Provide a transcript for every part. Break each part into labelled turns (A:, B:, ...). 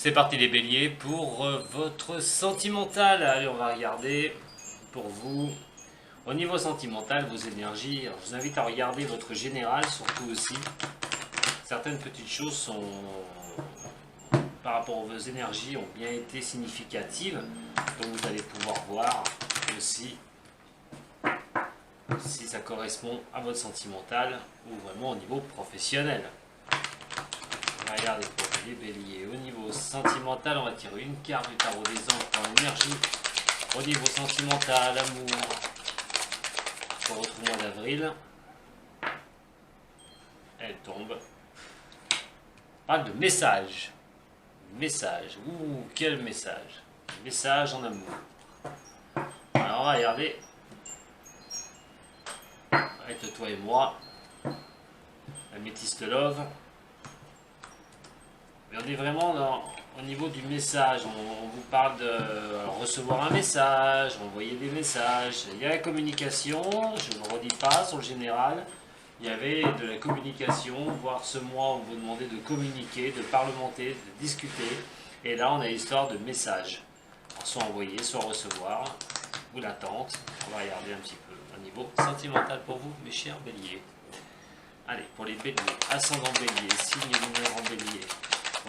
A: C'est parti les béliers pour votre sentimental. Allez, on va regarder pour vous. Au niveau sentimental, vos énergies, alors, je vous invite à regarder votre général surtout aussi. Certaines petites choses sont, par rapport à vos énergies, ont bien été significatives. Donc vous allez pouvoir voir aussi si ça correspond à votre sentimental ou vraiment au niveau professionnel. On va regarder pour les béliers. Au niveau sentimental, on va tirer une carte du tarot des anges pour l'énergie. Au niveau sentimental, amour, pour votre mois d'avril, elle tombe. Parle de message. Message. Ouh, quel message. Message en amour. Alors, on va regarder. Avec toi et moi. La métiste love. Mais on est vraiment au niveau du message. On vous parle de recevoir un message, envoyer des messages. Il y a la communication, je ne le redis pas sur le général. Il y avait de la communication, voire ce mois on vous demandait de communiquer, de parlementer, de discuter. Et là on a l'histoire de messages. Alors, soit envoyer, soit recevoir, ou l'attente. On va regarder un petit peu au niveau sentimental pour vous, mes chers béliers. Allez, pour les béliers, ascendant bélier, signe lunaire en bélier.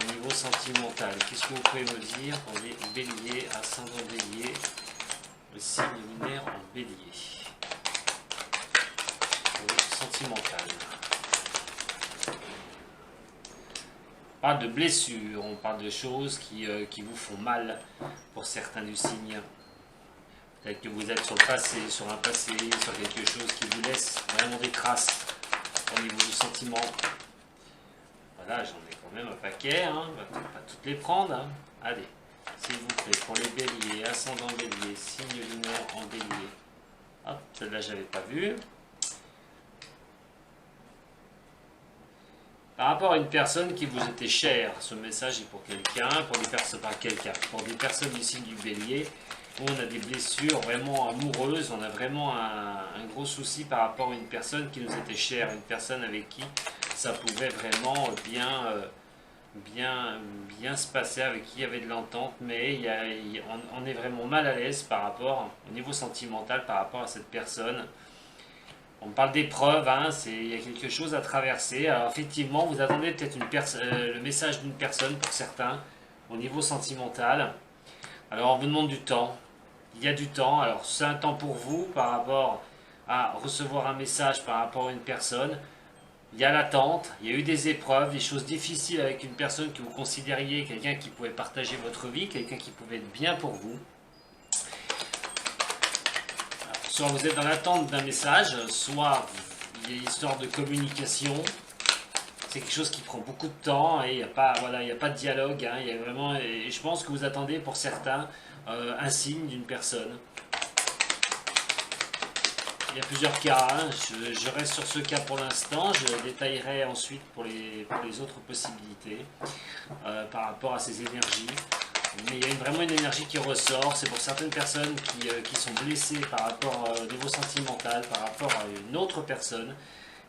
A: Au niveau sentimental, qu'est-ce que vous pouvez me dire pour les béliers, ascendant bélier, le signe lunaire en bélier? Sentimental. On parle de blessures, on parle de choses qui vous font mal pour certains du signe. Peut-être que vous êtes sur le passé, sur un passé, sur quelque chose qui vous laisse vraiment des traces au niveau du sentiment. Voilà, j'en ai quand même un paquet, hein. On va peut-être pas toutes les prendre. Hein. Allez, s'il vous plaît, pour les béliers, ascendant bélier, signe lunaire en bélier. Hop, celle-là, j'avais pas vu. Par rapport à une personne qui vous était chère, ce message est pour quelqu'un, pour des personnes du signe du bélier, où on a des blessures vraiment amoureuses, on a vraiment un gros souci par rapport à une personne qui nous était chère, une personne avec qui ça pouvait vraiment bien se passer, avec qui il y avait de l'entente, mais on est vraiment mal à l'aise par rapport, au niveau sentimental, par rapport à cette personne. On parle d'épreuve, hein, il y a quelque chose à traverser. Alors effectivement, vous attendez peut-être le message d'une personne pour certains, au niveau sentimental. Alors on vous demande du temps. Il y a du temps. Alors c'est un temps pour vous par rapport à recevoir un message par rapport à une personne. Il y a l'attente, il y a eu des épreuves, des choses difficiles avec une personne que vous considériez quelqu'un qui pouvait partager votre vie, quelqu'un qui pouvait être bien pour vous. Soit vous êtes dans l'attente d'un message, soit il y a l'histoire de communication. C'est quelque chose qui prend beaucoup de temps et il n'y a pas, voilà, il n'y a pas de dialogue. Hein, il y a vraiment, et je pense que vous attendez pour certains un signe d'une personne. Il y a plusieurs cas. Hein, je reste sur ce cas pour l'instant. Je détaillerai ensuite pour les autres possibilités par rapport à ces énergies. Mais il y a vraiment une énergie qui ressort. C'est pour certaines personnes qui sont blessées par rapport au niveau sentimental, par rapport à une autre personne,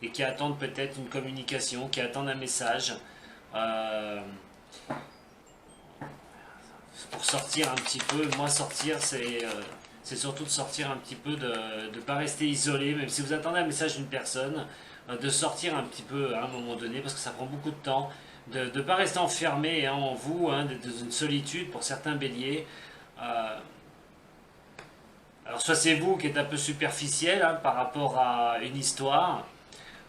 A: et qui attendent peut-être une communication, qui attendent un message. Pour sortir un petit peu, moi sortir c'est surtout de sortir un petit peu, de ne pas rester isolé, même si vous attendez un message d'une personne, de sortir un petit peu à un moment donné, parce que ça prend beaucoup de temps. De ne pas rester enfermé hein, en vous, hein, dans une solitude pour certains béliers. Alors soit c'est vous qui êtes un peu superficiel hein, par rapport à une histoire.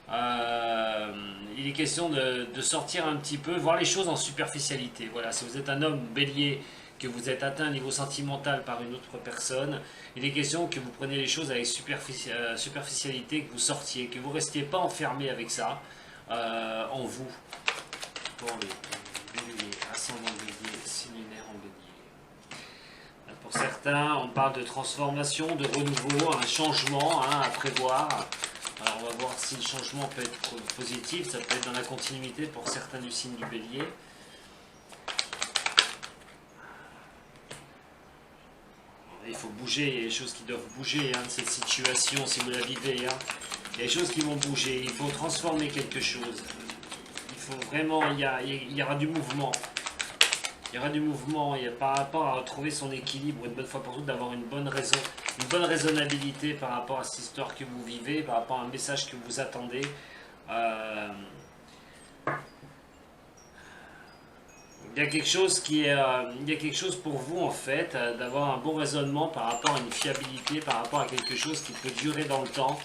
A: Il est question de sortir un petit peu, voir les choses en superficialité. Voilà, si vous êtes un homme bélier, que vous êtes atteint au niveau sentimental par une autre personne, il est question que vous preniez les choses avec superficialité, que vous sortiez, que vous ne restiez pas enfermé avec ça en vous. Pour les béliers, ascendant bélier, signe lunaire en bélier. Pour certains, on parle de transformation, de renouveau, un changement hein, à prévoir. Alors on va voir si le changement peut être positif, ça peut être dans la continuité pour certains du signe du bélier. Il faut bouger, il y a des choses qui doivent bouger hein, de cette situation si vous la vivez. Hein. Il y a des choses qui vont bouger, il faut transformer quelque chose. Faut vraiment, il y aura du mouvement. il y aura du mouvement, il y a par rapport à retrouver son équilibre une bonne fois pour toutes, d'avoir une bonne raison, une bonne raisonnabilité par rapport à cette histoire que vous vivez, par rapport à un message que vous attendez. Euh, il y a quelque chose il y a quelque chose pour vous en fait, d'avoir un bon raisonnement par rapport à une fiabilité, par rapport à quelque chose qui peut durer dans le temps.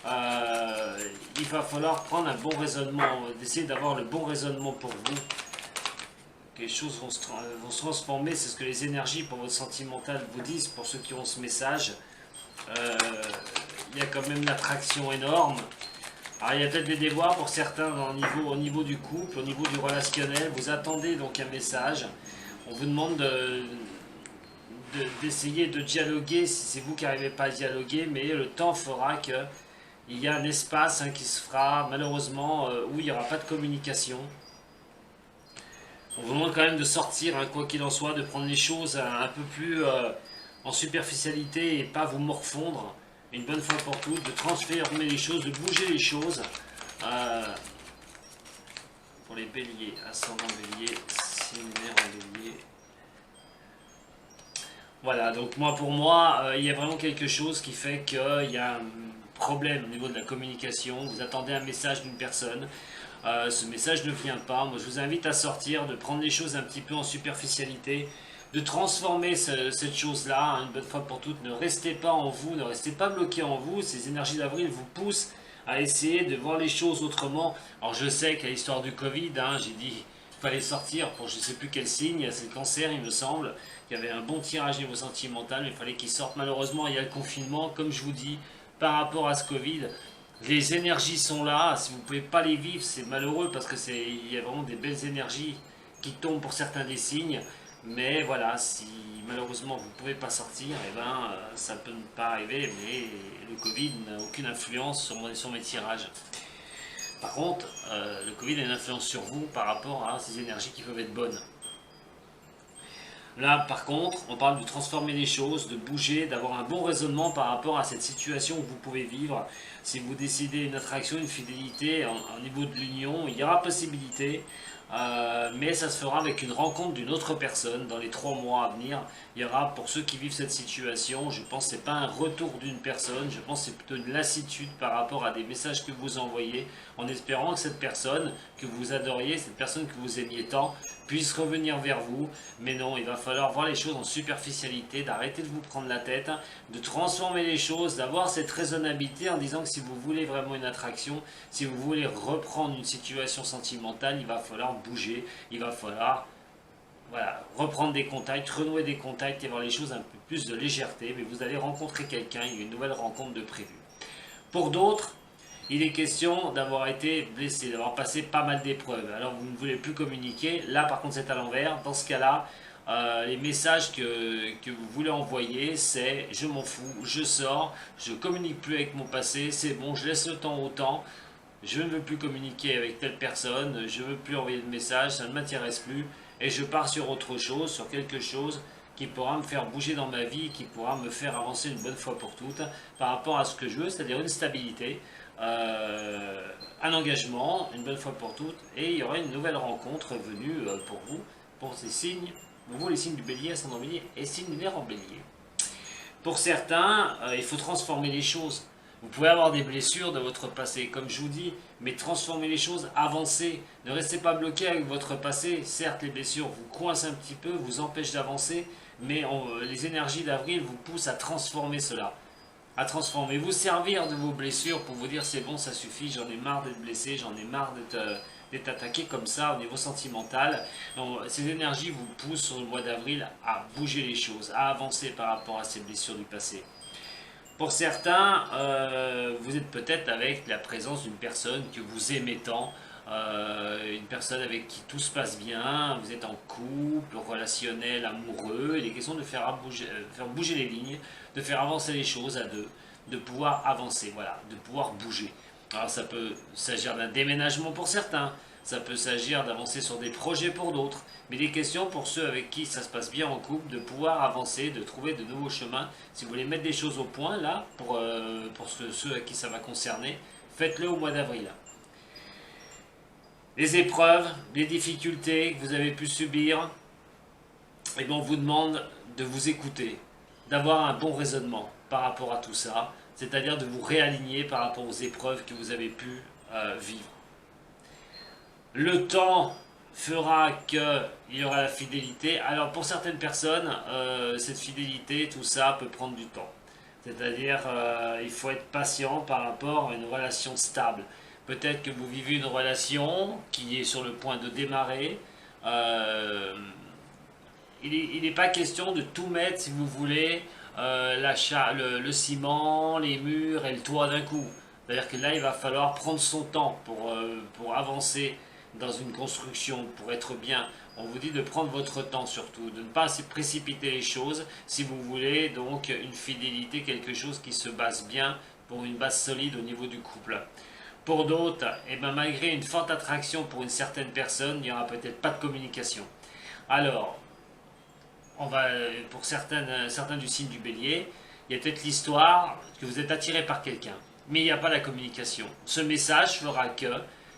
A: Il va falloir prendre un bon raisonnement, d'essayer d'avoir le bon raisonnement pour vous. Les choses vont se transformer, c'est ce que les énergies pour votre sentimental vous disent, pour ceux qui ont ce message. Il y a quand même l'attraction énorme. Alors il y a peut-être des déboires pour certains au niveau du couple, au niveau du relationnel. Vous attendez donc un message. On vous demande d'essayer de dialoguer si c'est vous qui n'arrivez pas à dialoguer, mais le temps fera que il y a un espace qui se fera malheureusement où il n'y aura pas de communication. On vous demande quand même de sortir, quoi qu'il en soit, de prendre les choses un peu plus en superficialité et pas vous morfondre une bonne fois pour toutes, de transformer les choses, de bouger les choses. Pour les béliers, ascendant bélier, signe en bélier. Voilà, donc pour moi, il y a vraiment quelque chose qui fait qu'il y a un problème au niveau de la communication. Vous attendez un message d'une personne. Ce message ne vient pas. Moi, je vous invite à sortir, de prendre les choses un petit peu en superficialité, de transformer cette chose-là, une bonne fois pour toutes. Ne restez pas en vous, ne restez pas bloqué en vous. Ces énergies d'avril vous poussent à essayer de voir les choses autrement. Alors, je sais qu'à l'histoire du Covid, j'ai dit qu'il fallait sortir pour je ne sais plus quel signe, c'est le cancer, il me semble. Il y avait un bon tirage niveau sentimental, mais il fallait qu'il sorte. Malheureusement, il y a le confinement, comme je vous dis, par rapport à ce Covid. Les énergies sont là, si vous ne pouvez pas les vivre, c'est malheureux parce que il y a vraiment des belles énergies qui tombent pour certains des signes. Mais voilà, si malheureusement vous ne pouvez pas sortir, ça peut ne pas arriver, mais le Covid n'a aucune influence sur mes tirages. Par contre, le Covid a une influence sur vous par rapport à ces énergies qui peuvent être bonnes. Là, par contre, on parle de transformer les choses, de bouger, d'avoir un bon raisonnement par rapport à cette situation que vous pouvez vivre. Si vous décidez une attraction, une fidélité au niveau de l'union, il y aura possibilité, mais ça se fera avec une rencontre d'une autre personne dans les 3 mois à venir. Il y aura, pour ceux qui vivent cette situation, je pense que ce n'est pas un retour d'une personne, je pense que c'est plutôt une lassitude par rapport à des messages que vous envoyez, en espérant que cette personne que vous adoriez, cette personne que vous aimiez tant, puisse revenir vers vous. Mais non, il va falloir voir les choses en superficialité, d'arrêter de vous prendre la tête, de transformer les choses, d'avoir cette raisonnabilité en disant que si vous voulez vraiment une attraction, si vous voulez reprendre une situation sentimentale, il va falloir bouger, il va falloir reprendre des contacts, renouer des contacts et voir les choses un peu plus de légèreté. Mais vous allez rencontrer quelqu'un, il y a une nouvelle rencontre de prévue. Pour d'autres, il est question d'avoir été blessé, d'avoir passé pas mal d'épreuves. Alors vous ne voulez plus communiquer. Là par contre c'est à l'envers. Dans ce cas-là, les messages que vous voulez envoyer, c'est je m'en fous, je sors, je communique plus avec mon passé, c'est bon, je laisse le temps au temps. Je ne veux plus communiquer avec telle personne, je ne veux plus envoyer de messages, ça ne m'intéresse plus. Et je pars sur autre chose, sur quelque chose qui pourra me faire bouger dans ma vie, qui pourra me faire avancer une bonne fois pour toutes par rapport à ce que je veux, c'est-à-dire une stabilité. Un engagement, une bonne fois pour toutes, et il y aura une nouvelle rencontre venue pour vous, pour ces signes, vous les signes du bélier, ascendant bélier, et signes lunaires en bélier. Pour certains, il faut transformer les choses. Vous pouvez avoir des blessures de votre passé, comme je vous dis, mais transformez les choses, avancez. Ne restez pas bloqué avec votre passé. Certes, les blessures vous coincent un petit peu, vous empêchent d'avancer, mais les énergies d'avril vous poussent à transformer cela. À transformer, vous servir de vos blessures pour vous dire c'est bon, ça suffit, j'en ai marre d'être blessé, j'en ai marre d'être attaqué comme ça au niveau sentimental. Donc, ces énergies vous poussent sur le mois d'avril à bouger les choses, à avancer par rapport à ces blessures du passé. Pour certains, vous êtes peut-être avec la présence d'une personne que vous aimez tant, une personne avec qui tout se passe bien, vous êtes en couple, relationnel, amoureux, il est question de faire bouger les lignes, de faire avancer les choses à deux, de pouvoir avancer, voilà, de pouvoir bouger. Alors ça peut s'agir d'un déménagement pour certains, ça peut s'agir d'avancer sur des projets pour d'autres, mais des questions pour ceux avec qui ça se passe bien en couple, de pouvoir avancer, de trouver de nouveaux chemins. Si vous voulez mettre des choses au point, là, pour ceux à qui ça va concerner, faites-le au mois d'avril. Les épreuves, les difficultés que vous avez pu subir, et bien on vous demande de vous écouter, d'avoir un bon raisonnement par rapport à tout ça, c'est-à-dire de vous réaligner par rapport aux épreuves que vous avez pu vivre. Le temps fera qu'il y aura la fidélité. Alors pour certaines personnes, cette fidélité, tout ça peut prendre du temps. C'est-à-dire, il faut être patient par rapport à une relation stable. Peut-être que vous vivez une relation qui est sur le point de démarrer. Il n'est pas question de tout mettre, si vous voulez, le ciment, les murs et le toit d'un coup. C'est-à-dire que là, il va falloir prendre son temps pour avancer dans une construction, pour être bien. On vous dit de prendre votre temps surtout, de ne pas précipiter les choses si vous voulez donc une fidélité, quelque chose qui se base bien pour une base solide au niveau du couple. Pour d'autres, eh ben, malgré une forte attraction pour une certaine personne, il n'y aura peut-être pas de communication. Alors, pour certains du signe du bélier, il y a peut-être l'histoire que vous êtes attiré par quelqu'un, mais il n'y a pas la communication. Ce message fera que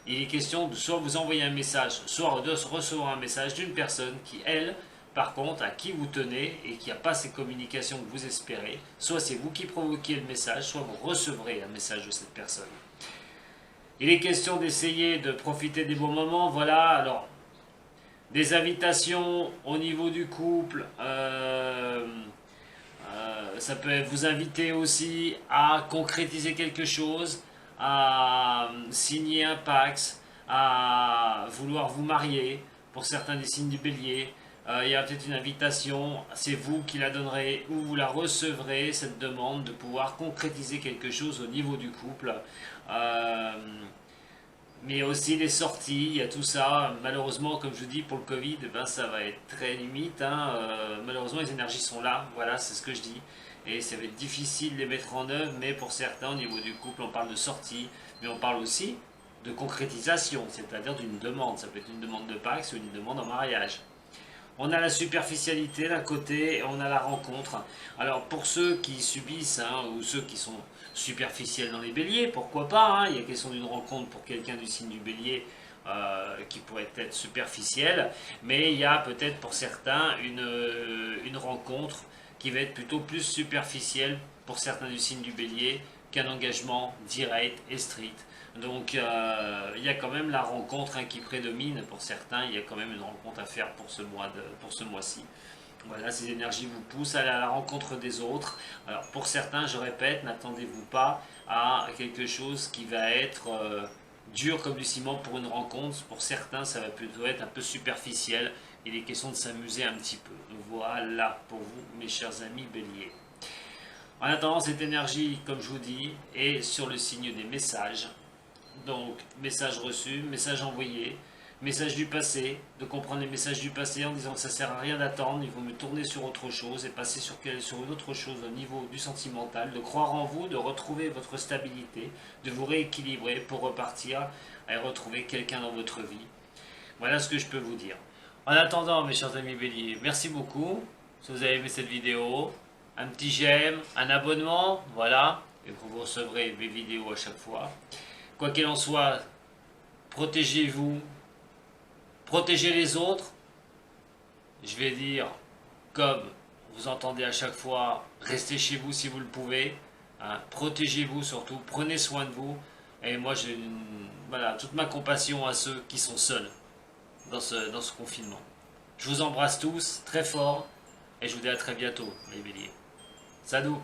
A: il est question de soit vous envoyer un message, soit de recevoir un message d'une personne qui, elle, par contre, à qui vous tenez et qui n'a pas ces communications que vous espérez. Soit c'est vous qui provoquez le message, soit vous recevrez un message de cette personne. Il est question d'essayer de profiter des bons moments. Voilà, alors, des invitations au niveau du couple. Ça peut vous inviter aussi à concrétiser quelque chose, à signer un pax, à vouloir vous marier, pour certains des signes du bélier. Il y a peut-être une invitation, c'est vous qui la donnerez ou vous la recevrez, cette demande de pouvoir concrétiser quelque chose au niveau du couple. Mais il y a aussi les sorties, il y a tout ça. Malheureusement, comme je vous dis, pour le Covid, ben, ça va être très limite. Malheureusement, les énergies sont là, voilà, c'est ce que je dis. Et ça va être difficile de les mettre en œuvre, mais pour certains, au niveau du couple, on parle de sortie, mais on parle aussi de concrétisation, c'est-à-dire d'une demande. Ça peut être une demande de Pax ou une demande en mariage. On a la superficialité d'un côté et on a la rencontre. Alors pour ceux qui subissent ou ceux qui sont superficiels dans les béliers, pourquoi pas, il y a question d'une rencontre pour quelqu'un du signe du bélier qui pourrait être superficielle, mais il y a peut-être pour certains une rencontre qui va être plutôt plus superficielle pour certains du signe du bélier qu'un engagement direct et strict. Donc il y a quand même la rencontre qui prédomine pour certains, il y a quand même une rencontre à faire pour ce mois-ci. Voilà, ces énergies vous poussent à la rencontre des autres. Alors pour certains, je répète, n'attendez-vous pas à quelque chose qui va être dur comme du ciment pour une rencontre. Pour certains, ça va plutôt être un peu superficiel. Il est question de s'amuser un petit peu. Voilà pour vous, mes chers amis béliers. En attendant, cette énergie, comme je vous dis, est sur le signe des messages. Donc, message reçu, message envoyé, message du passé, de comprendre les messages du passé en disant que ça ne sert à rien d'attendre, il faut me tourner sur autre chose et passer sur une autre chose au niveau du sentimental, de croire en vous, de retrouver votre stabilité, de vous rééquilibrer pour repartir et retrouver quelqu'un dans votre vie. Voilà ce que je peux vous dire. En attendant, mes chers amis béliers, merci beaucoup. Si vous avez aimé cette vidéo, un petit j'aime, un abonnement, voilà, et vous recevrez mes vidéos à chaque fois. Quoi qu'il en soit, protégez-vous, protégez les autres. Je vais dire, comme vous entendez à chaque fois, restez chez vous si vous le pouvez. Protégez-vous surtout, prenez soin de vous. Et moi, j'ai toute ma compassion à ceux qui sont seuls dans ce confinement. Je vous embrasse tous très fort et je vous dis à très bientôt, mes béliers. Sadou!